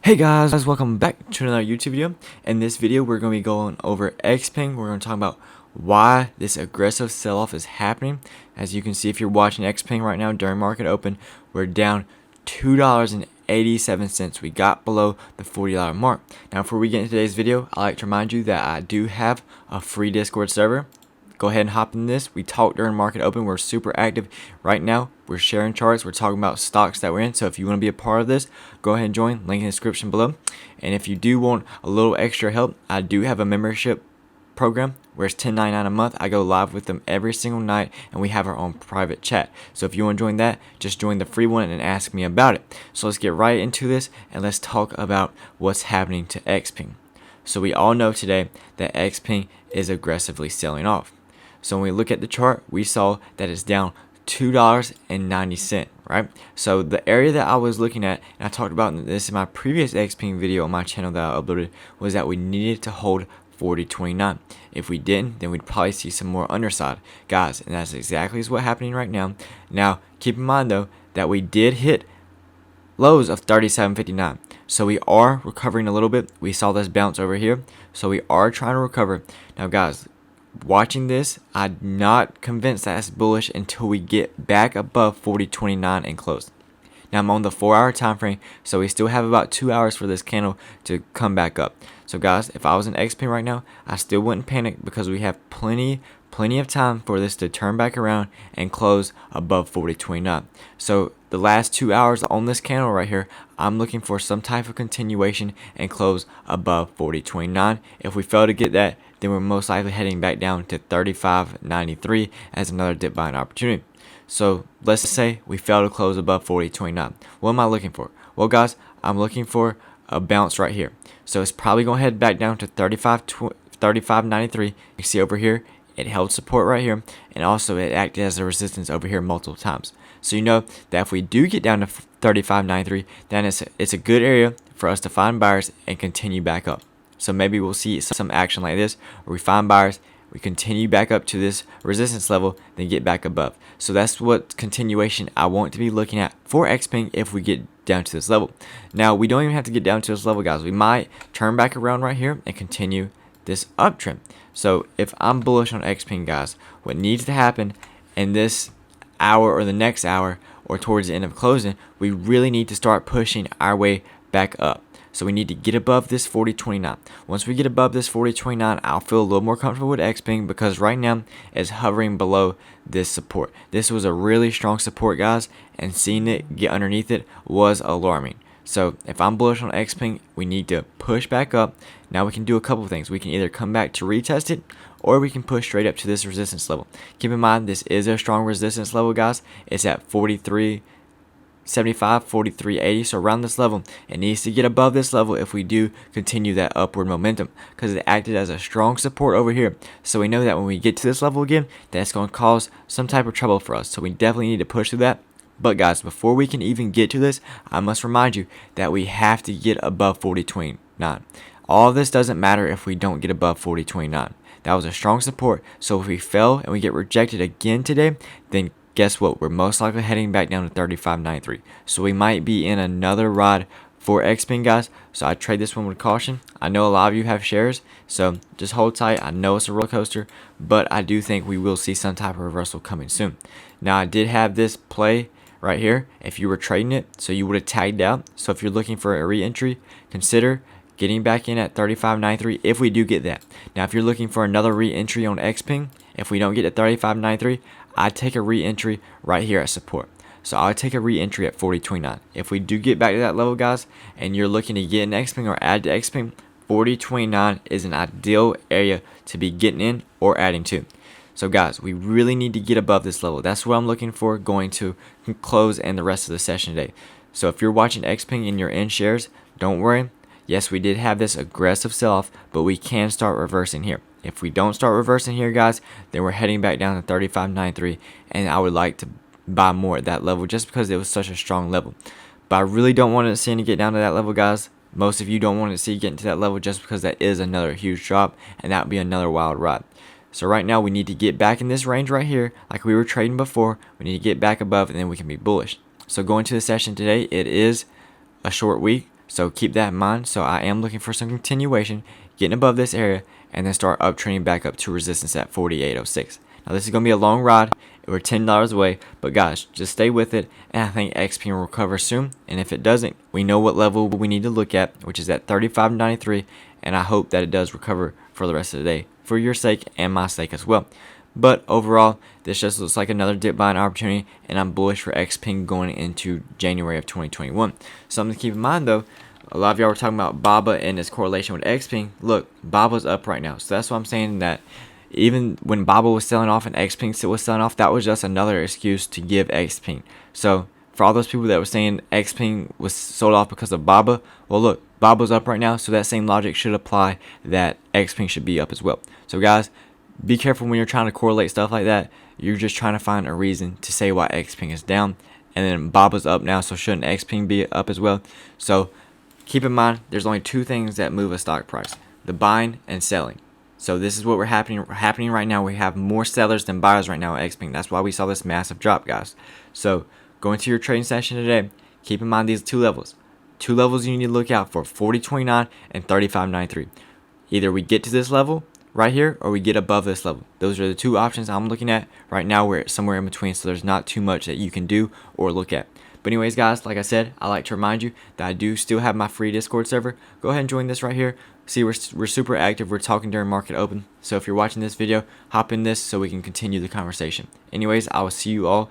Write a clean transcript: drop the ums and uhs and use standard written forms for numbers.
Hey guys, welcome back to another YouTube video. In this video, we're going to be going over Xpeng. We're going to talk about why this aggressive sell-off is happening. As you can see, if you're watching Xpeng right now during market open, we're down $2.87. We got below the $40 mark. Now, before we get into today's video, I'd like to remind you that I do have a free Discord server. Go ahead and hop in this. We talk during market open. We're super active right now. We're sharing charts. We're talking about stocks that we're in. So if you want to be a part of this, go ahead and join. Link in the description below. And if you do want a little extra help, I do have a membership program where it's $10.99 a month. I go live with them every single night, and we have our own private chat. So if you want to join that, just join the free one and ask me about it. So let's get right into this, and let's talk about what's happening to Xpeng. So we all know today that Xpeng is aggressively selling off. So when we look at the chart, we saw that it's down $2.90, right? So the area that I was looking at, and I talked about this in my previous Xpeng video on my channel that I uploaded, was that we needed to hold 40.29. If we didn't, then we'd probably see some more underside, guys, and that's exactly what's happening right now. Now, keep in mind though that we did hit lows of 37.59. So we are recovering a little bit. We saw this bounce over here, so we are trying to recover. Now, guys, watching this, I'm not convinced that it's bullish until we get back above 40.29 and close. Now I'm on the 4-hour time frame, so we still have about 2 hours for this candle to come back up. So guys, if I was in Xpeng right now, I still wouldn't panic because we have plenty of time for this to turn back around and close above 40.29. So the last 2 hours on this candle right here, I'm looking for some type of continuation and close above 40.29. If we fail to get that, then we're most likely heading back down to 35.93 as another dip buying opportunity. So let's say we fail to close above 40.29. What am I looking for? Well, guys, I'm looking for a bounce right here. So it's probably going to head back down to 35.93. You see over here, it held support right here, and also it acted as a resistance over here multiple times. So you know that if we do get down to 35.93, then it's a good area for us to find buyers and continue back up. So maybe we'll see some action like this, where we find buyers, we continue back up to this resistance level, then get back above. So that's what continuation I want to be looking at for Xpeng if we get down to this level. Now, we don't even have to get down to this level, guys. We might turn back around right here and continue this uptrend. So if I'm bullish on Xpeng, guys, what needs to happen in this hour or the next hour or towards the end of closing, we really need to start pushing our way back up. So we need to get above this 40.29. Once we get above this 40.29, I'll feel a little more comfortable with Xpeng because right now it's hovering below this support. This was a really strong support, guys, and seeing it get underneath it was alarming. So if I'm bullish on Xpeng, we need to push back up. Now we can do a couple of things. We can either come back to retest it, or we can push straight up to this resistance level. Keep in mind, this is a strong resistance level, guys. It's at 43.75, 43.80, so around this level. It needs to get above this level if we do continue that upward momentum, because it acted as a strong support over here. So we know that when we get to this level again, that's going to cause some type of trouble for us. So we definitely need to push through that. But guys, before we can even get to this, I must remind you that we have to get above 40.29. All of this doesn't matter if we don't get above 40.29. That was a strong support, so if we fail and we get rejected again today, then guess what? We're most likely heading back down to 35.93. So we might be in another ride for Xpeng, guys. So I trade this one with caution. I know a lot of you have shares, so just hold tight. I know it's a roller coaster, but I do think we will see some type of reversal coming soon. Now, I did have this play right here if you were trading it, so you would have tagged out. So if you're looking for a re-entry, consider getting back in at 35.93 if we do get that. Now, if you're looking for another re-entry on Xpeng, if we don't get to 35.93, I'd take a re-entry right here at support. So I'll take a re-entry at 40.29. If we do get back to that level, guys, and you're looking to get an Xpeng or add to Xpeng, 40.29 is an ideal area to be getting in or adding to. So guys, we really need to get above this level. That's what I'm looking for going to close and the rest of the session today. So if you're watching Xpeng and you're in shares, don't worry. Yes, we did have this aggressive sell-off, but we can start reversing here. If we don't start reversing here, guys, then we're heading back down to 35.93, and I would like to buy more at that level just because it was such a strong level. But I really don't want to see it get down to that level, guys. Most of you don't want to see it getting to that level just because that is another huge drop, and that would be another wild ride. So right now we need to get back in this range right here like we were trading before. We need to get back above, and then we can be bullish. So going to the session today, it is a short week. So keep that in mind. So I am looking for some continuation, getting above this area, and then start uptrending back up to resistance at 48.06. Now this is going to be a long ride. We're $10 away, but guys, just stay with it, and I think Xpeng will recover soon. And if it doesn't, we know what level we need to look at, which is at 35.93, and I hope that it does recover for the rest of the day, for your sake and my sake as well. But overall, this just looks like another dip buying opportunity, and I'm bullish for Xpeng going into January of 2021. Something to keep in mind though, a lot of y'all were talking about BABA and its correlation with Xpeng. Look, BABA's up right now, so that's why I'm saying that even when BABA was selling off and Xpeng was selling off, that was just another excuse to give Xpeng. So for all those people that were saying Xpeng was sold off because of BABA, well look, BABA's up right now, so that same logic should apply that Xpeng should be up as well. So guys, be careful when you're trying to correlate stuff like that. You're just trying to find a reason to say why Xpeng is down, and then BABA's up now, so shouldn't Xpeng be up as well? So keep in mind, there's only two things that move a stock price: the buying and selling. So this is what we're happening right now. We have more sellers than buyers right now at Xpeng. That's why we saw this massive drop, guys. So go into your trading session today. Keep in mind these two levels. Two levels you need to look out for: 40.29 and 35.93. Either we get to this level right here, or we get above this level. Those are the two options I'm looking at right now. We're somewhere in between, so there's not too much that you can do or look at. But anyways, guys, like I said, I like to remind you that I do still have my free Discord server. Go ahead and join this right here. See, we're super active. We're talking during market open. So if you're watching this video, hop in this so we can continue the conversation. Anyways, I will see you all.